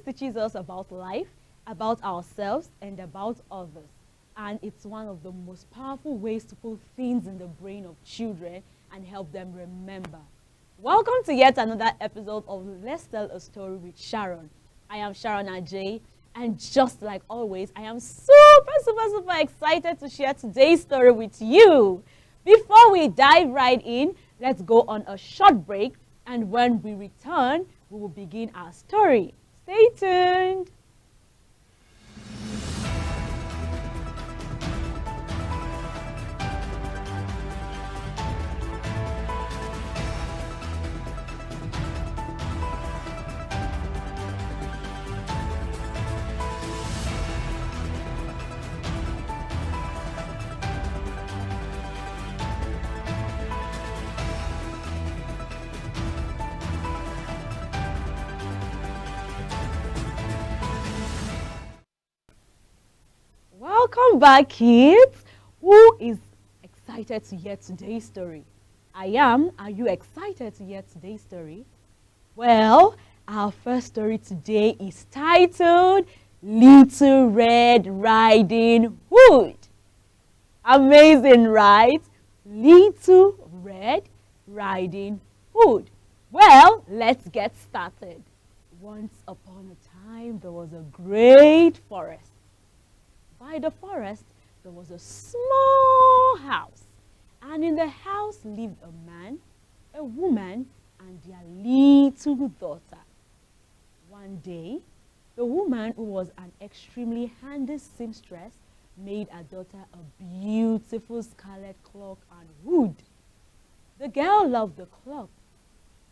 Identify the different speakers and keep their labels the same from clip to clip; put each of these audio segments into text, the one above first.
Speaker 1: stories teaches us about life, about ourselves, and about others. And it's one of the most powerful ways to put things in the brain of children and help them remember. Welcome to yet another episode of Let's Tell a Story with Sharon. I am Sharon Ajay, and just like always, I am super excited to share today's story with you. Before we dive right in, let's go on a short break, and when we return, we will begin our story. Stay tuned. Welcome back, kids. Who is excited to hear today's story? I am. Are you excited to hear today's story? Well, our first story today is titled Little Red Riding Hood. Amazing, right? Little Red Riding Hood. Well, let's get started. Once upon a time, there was a great forest. By the forest, there was a small house, and in the house lived a man, a woman, and their little daughter. One day, the woman, who was an extremely handy seamstress, made her daughter a beautiful scarlet cloak and hood. The girl loved the cloak.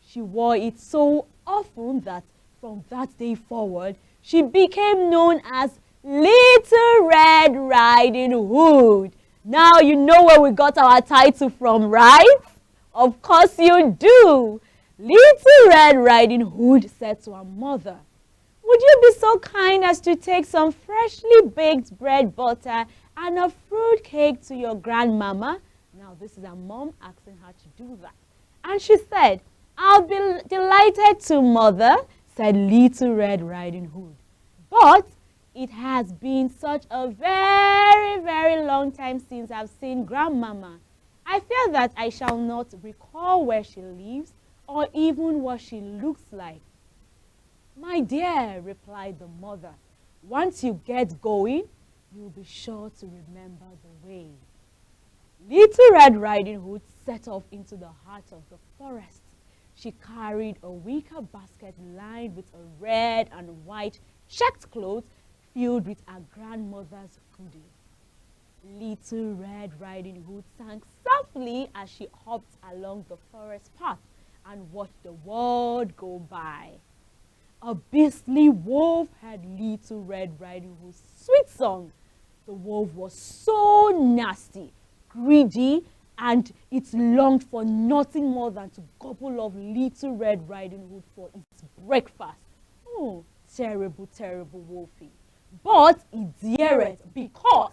Speaker 1: She wore it so often that from that day forward, she became known as Little Red Riding Hood. Now you know where we got our title from, right? Of course you do. Little Red Riding Hood said to her mother, "Would you be so kind as to take some freshly baked bread butter and a fruit cake to your grandmama?" Now this is her mom asking her to do that. And she said, "I'll be delighted to, mother," said Little Red Riding Hood. But it has been such a very long time since I've seen Grandmama. I fear that I shall not recall where she lives or even what she looks like." "My dear," replied the mother, "once you get going, you'll be sure to remember the way." Little Red Riding Hood set off into the heart of the forest. She carried a wicker basket lined with a red and white checked cloth filled with her grandmother's goodies. Little Red Riding Hood sang softly as she hopped along the forest path and watched the world go by. A beastly wolf heard Little Red Riding Hood's sweet song. The wolf was so nasty, greedy, and it longed for nothing more than to gobble up Little Red Riding Hood for its breakfast. Oh, terrible wolfie. But he dared it because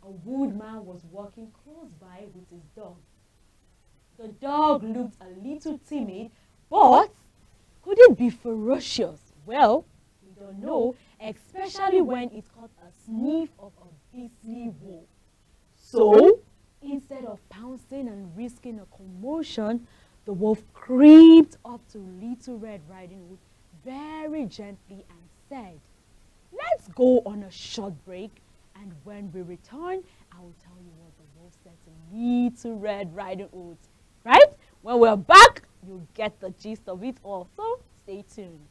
Speaker 1: a woodman was walking close by with his dog. The dog looked a little timid, but could it be ferocious? Well, we don't know, especially when it caught a sniff of a beastly wolf. So, instead of pouncing and risking a commotion, the wolf creeped up to Little Red Riding Hood very gently and said, "Let's go on a short break, and when we return, I will tell you what the wolf said to Little Red Riding Hood." Right? When we're back, you'll get the gist of it all. So stay tuned.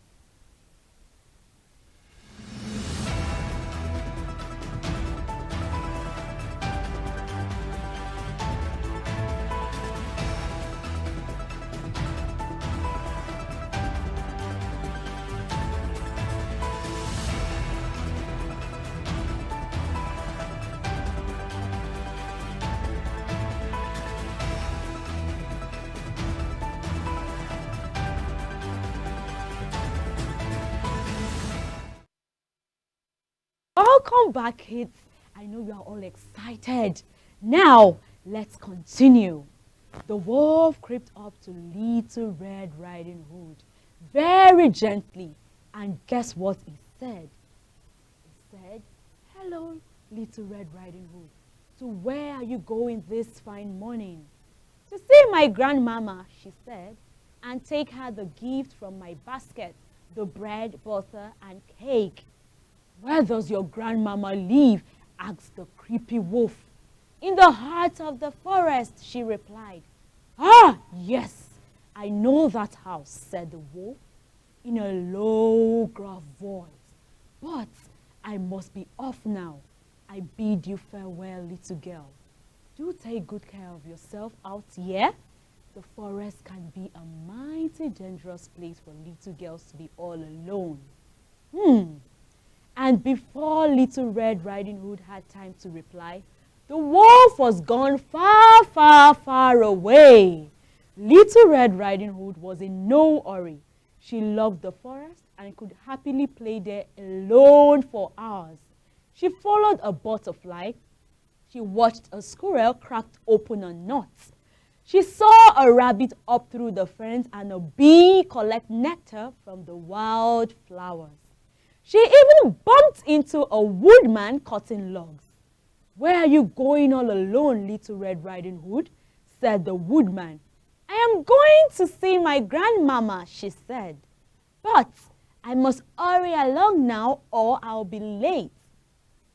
Speaker 1: Welcome back, kids. I know you are all excited. Now, let's continue. The wolf crept up to Little Red Riding Hood very gently And guess what he said? He said, "Hello, Little Red Riding Hood. So where are you going this fine morning?" "To see my grandmama," she said, "and take her the gift from my basket, the bread, butter, and cake." "Where does your grandmama live?" asked the creepy wolf. "In the heart of the forest," she replied. "Ah, yes, I know that house," said the wolf in a low, gruff voice. "But I must be off now. I bid you farewell, little girl. Do take good care of yourself out here. The forest can be a mighty dangerous place for little girls to be all alone." And before Little Red Riding Hood had time to reply, the wolf was gone far, far, far away. Little Red Riding Hood was in no hurry. She loved the forest and could happily play there alone for hours. She followed a butterfly. She watched a squirrel crack open a nut. She saw a rabbit up through the ferns and a bee collect nectar from the wild flowers. She even bumped into a woodman cutting logs. "Where are you going all alone, Little Red Riding Hood?" said the woodman. "I am going to see my grandmama," she said. "But I must hurry along now or I'll be late."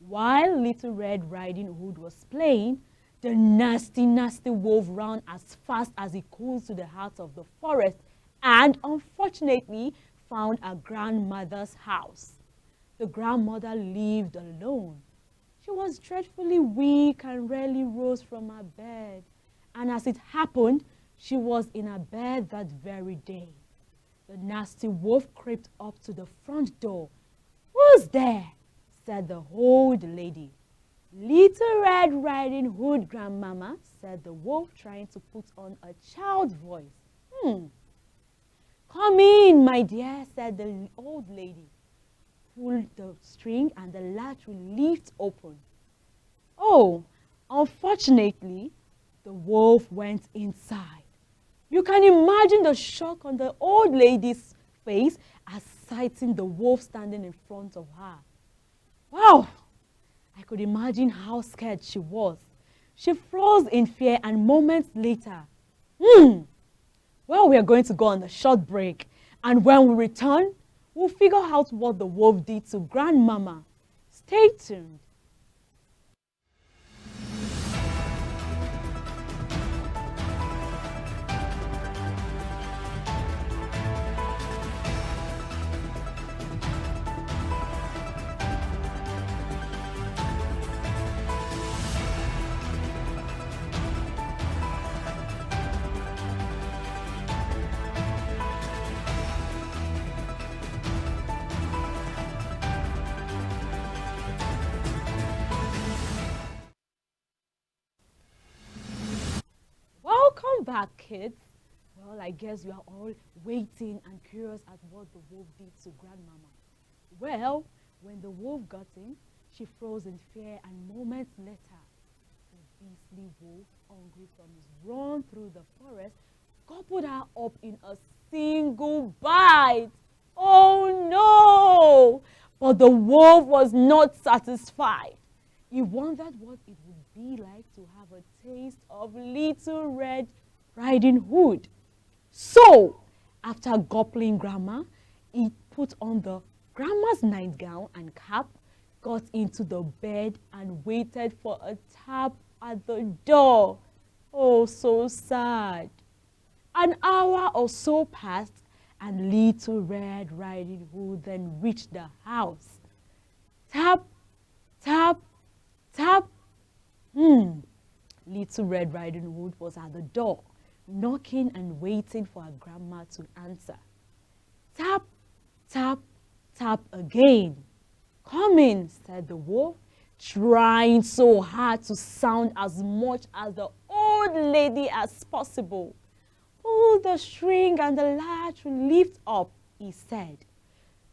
Speaker 1: While Little Red Riding Hood was playing, the nasty, nasty wolf ran as fast as he could to the heart of the forest and unfortunately found her grandmother's house. The grandmother lived alone. She was dreadfully weak and rarely rose from her bed. And as it happened, she was in her bed that very day. The nasty wolf crept up to the front door. "Who's there?" said the old lady. "Little Red Riding Hood, grandmama," said the wolf, trying to put on a child's voice. "Come in, my dear," said the old lady. Pulled the string and the latch will lift open. Oh, unfortunately, the wolf went inside. You can imagine the shock on the old lady's face as sighting the wolf standing in front of her. Wow! I could imagine how scared she was. She froze in fear and moments later, well, we are going to go on a short break. And when we return, we'll figure out what the wolf did to grandmama. Stay tuned. Welcome back, kids. Well, I guess you are all waiting and curious at what the wolf did to grandmama. Well, when the wolf got in, she froze in fear, and moments later, the beastly wolf, hungry from his run through the forest, gobbled her up in a single bite. Oh no! But the wolf was not satisfied. He wondered what it would be like to have a taste of Little Red Riding Hood. So, after gobbling grandma, he put on the grandma's nightgown and cap, got into the bed and waited for a tap at the door. Oh, so sad. An hour or so passed and Little Red Riding Hood then reached the house. Tap, tap, tap. Little Red Riding Hood was at the door, knocking and waiting for her grandma to answer. Tap, tap, tap again. "Come in," said the wolf, trying so hard to sound as much as the old lady as possible. "Pull the string and the latch will lift up," he said.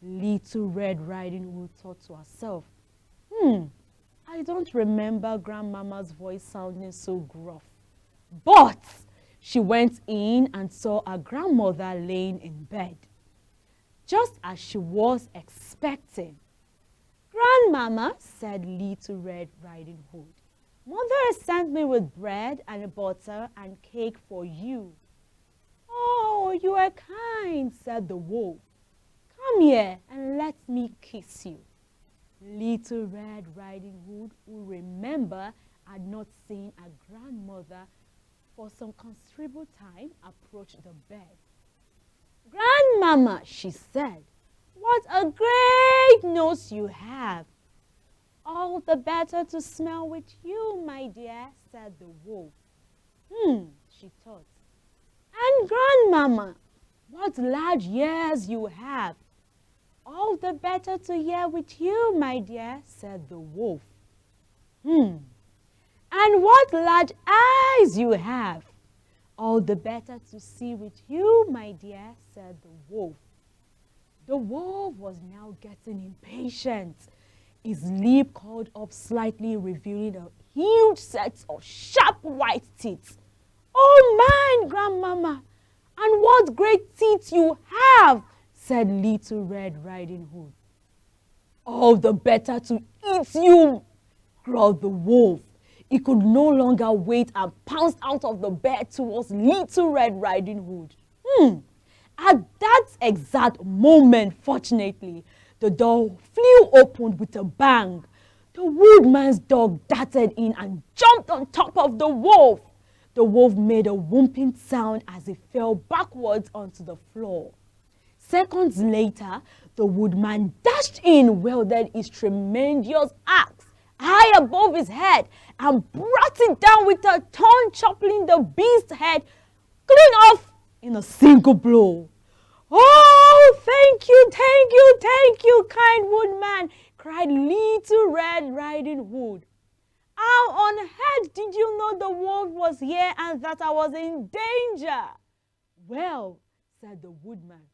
Speaker 1: Little Red Riding Hood thought to herself, I don't remember grandmama's voice sounding so gruff. But she went in and saw her grandmother laying in bed. just as she was expecting. "Grandmama," said Little Red Riding Hood, "Mother has sent me with bread and butter and cake for you." "Oh, you are kind," said the wolf. "Come here and let me kiss you." Little Red Riding Hood, who remember had not seen her grandmother for some considerable time, approached the bed. "Grandmama," she said, "what a great nose you have." "All the better to smell with you, my dear," said the wolf. She thought. "And Grandmama, what large ears you have." "All the better to hear with you, my dear," said the wolf. "And what large eyes you have." "All the better to see with you, my dear," said the wolf. The wolf was now getting impatient. His lip curled up slightly, revealing a huge set of sharp white teeth. "Oh, mine, Grandmama, and what great teeth you have," said Little Red Riding Hood. "All the better to eat you," growled the wolf. He could no longer wait and pounced out of the bed towards Little Red Riding Hood. At that exact moment, fortunately, the door flew open with a bang. The woodman's dog darted in and jumped on top of the wolf. The wolf made a whooping sound as it fell backwards onto the floor. Seconds later, the woodman dashed in, wielded his tremendous axe high above his head, and brought it down with a thorn, chopping the beast's head clean off in a single blow. "Oh, thank you, thank you, thank you, kind woodman," cried Little Red Riding Hood. "How on earth did you know the wolf was here and that I was in danger?" "Well," said the woodman,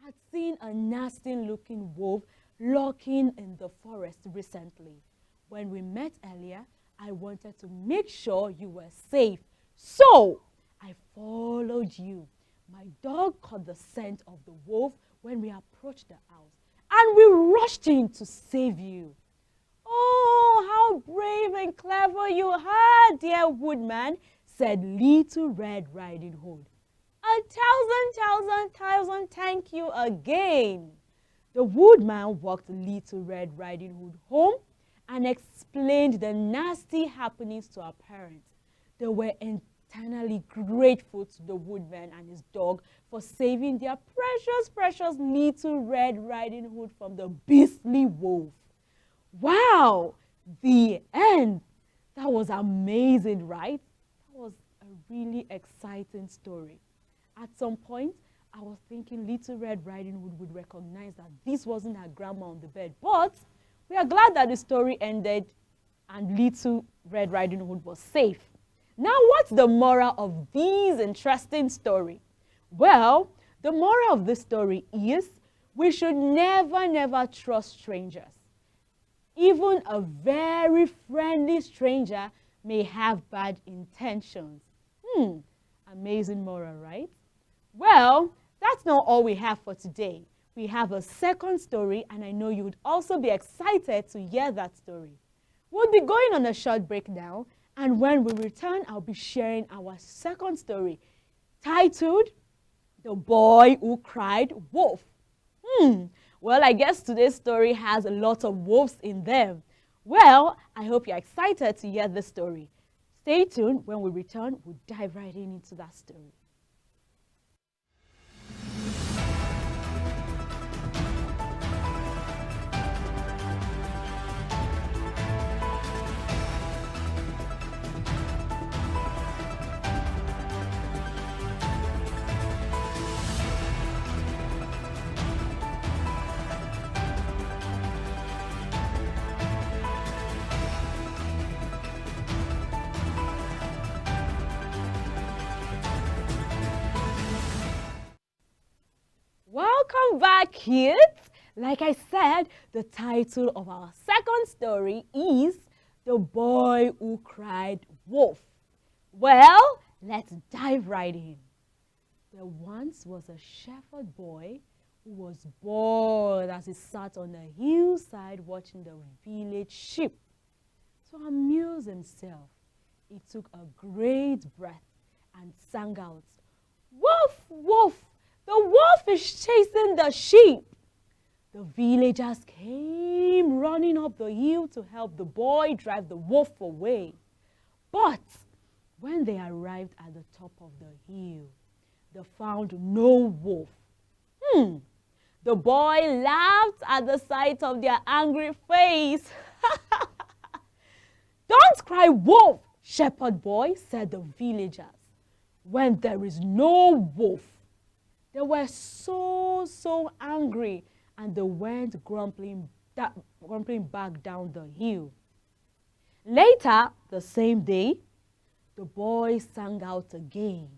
Speaker 1: "I'd seen a nasty-looking wolf lurking in the forest recently. When we met earlier, I wanted to make sure you were safe, so I followed you. My dog caught the scent of the wolf when we approached the house, and we rushed in to save you." "Oh, how brave and clever you are, dear woodman," said Little Red Riding Hood. "1,000 thank you again." The woodman walked Little Red Riding Hood home and explained the nasty happenings to her parents. They were eternally grateful to the woodman and his dog for saving their precious Little Red Riding Hood from the beastly wolf. Wow! The end. That was amazing, right? That was a really exciting story. At some point, I was thinking Little Red Riding Hood would recognize that this wasn't her grandma on the bed, but we are glad that the story ended and Little Red Riding Hood was safe. Now, what's the moral of this interesting story? Well, the moral of this story is we should never trust strangers. Even a very friendly stranger may have bad intentions. Amazing moral, right? Well, that's not all we have for today. We have a second story, and I know you would also be excited to hear that story. We'll be going on a short break now, and when we return, I'll be sharing our second story, titled The Boy Who Cried Wolf. Well, I guess today's story has a lot of wolves in them. Well, I hope you're excited to hear the story. Stay tuned. When we return, we'll dive right into that story. Welcome back, kids. Like I said, the title of our second story is The Boy Who Cried Wolf. Well, let's dive right in. There once was a shepherd boy who was bored as he sat on a hillside watching the village sheep. To amuse himself, he took a great breath and sang out, "Wolf, wolf, the wolf is chasing the sheep." The villagers came running up the hill to help the boy drive the wolf away. But when they arrived at the top of the hill, they found no wolf. The boy laughed at the sight of their angry face. "Don't cry wolf, shepherd boy," said the villagers, "when there is no wolf." They were so angry, and they went grumbling back down the hill. Later, the same day, the boy sang out again,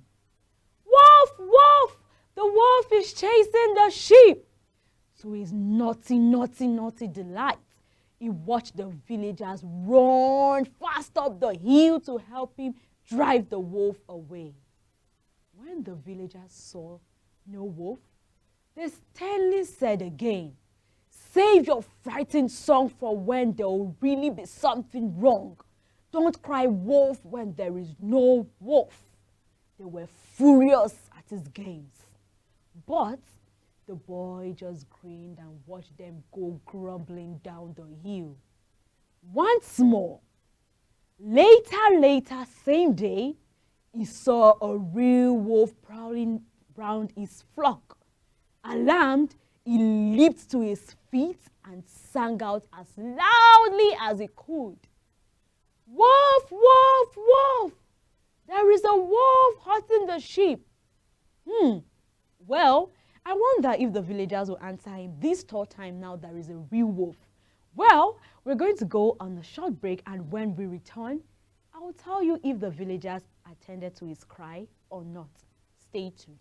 Speaker 1: "Wolf, wolf, the wolf is chasing the sheep." To his naughty delight, he watched the villagers run fast up the hill to help him drive the wolf away. When the villagers saw no wolf, they sternly said again, "Save your frightened song for when there will really be something wrong. Don't cry wolf when there is no wolf." They were furious at his games. But the boy just grinned and watched them go grumbling down the hill. Once more, later, same day, he saw a real wolf prowling round his flock. Alarmed, he leaped to his feet and sang out as loudly as he could, "Wolf, wolf, wolf! There is a wolf hurting the sheep." Well, I wonder if the villagers will answer him this third time now there is a real wolf. Well, we're going to go on a short break, and when we return, I will tell you if the villagers attended to his cry or not. Stay tuned.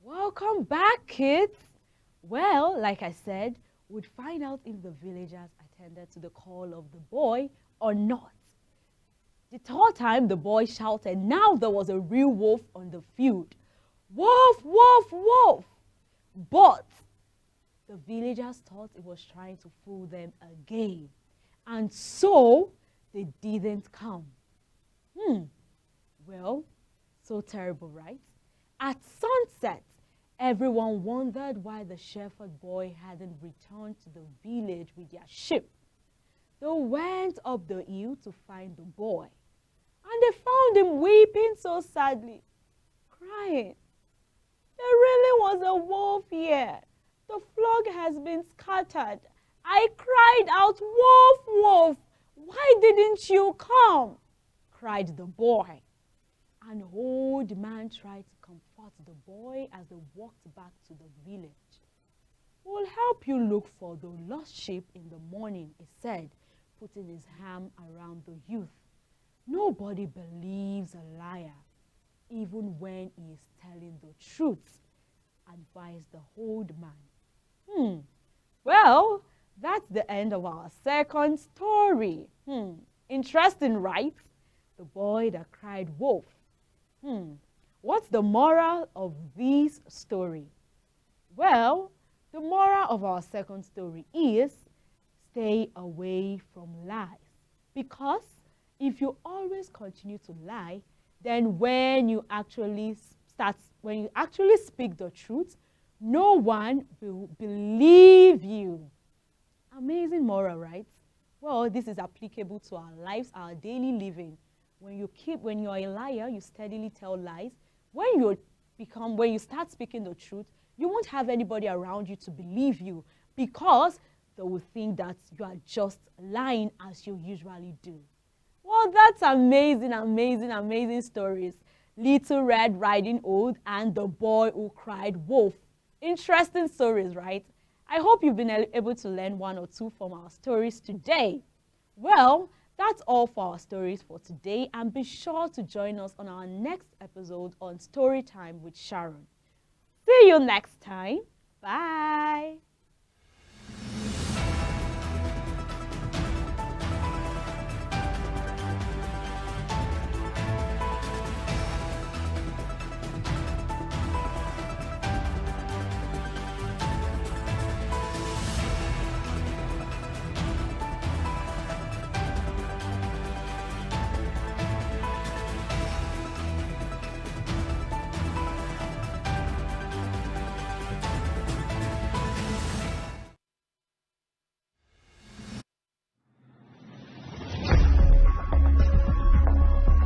Speaker 1: Welcome back, kids. Well, like I said, we'd find out if the villagers attended to the call of the boy or not. The third time the boy shouted, now there was a real wolf on the field. "Wolf, wolf, wolf!" But the villagers thought it was trying to fool them again, and so they didn't come. Well, so terrible, right? At sunset, everyone wondered why the shepherd boy hadn't returned to the village with their sheep. They went up the hill to find the boy, and they found him weeping so sadly, crying. "There really was a wolf here. The flock has been scattered. I cried out, 'Wolf, wolf, why didn't you come?' cried the boy." An old man tried to comfort the boy as they walked back to the village. "We'll help you look for the lost sheep in the morning," he said, putting his arm around the youth. "Nobody believes a liar, even when he is telling the truth," advised the old man. Well, that's the end of our second story. Interesting, right? The boy that cried wolf. What's the moral of this story? Well, the moral of our second story is stay away from lies. Because if you always continue to lie, then when you actually speak the truth, no one will believe you. Amazing moral, right? Well, this is applicable to our lives, our daily living. When you're a liar, you steadily tell lies. When you start speaking the truth, you won't have anybody around you to believe you, because they will think that you are just lying as you usually do. Well, that's amazing, amazing, amazing stories. Little Red Riding Hood, and The Boy Who Cried Wolf. Interesting stories, right? I hope you've been able to learn one or two from our stories today. Well, that's all for our stories for today, and be sure to join us on our next episode on Story Time with Sharon. See you next time. Bye.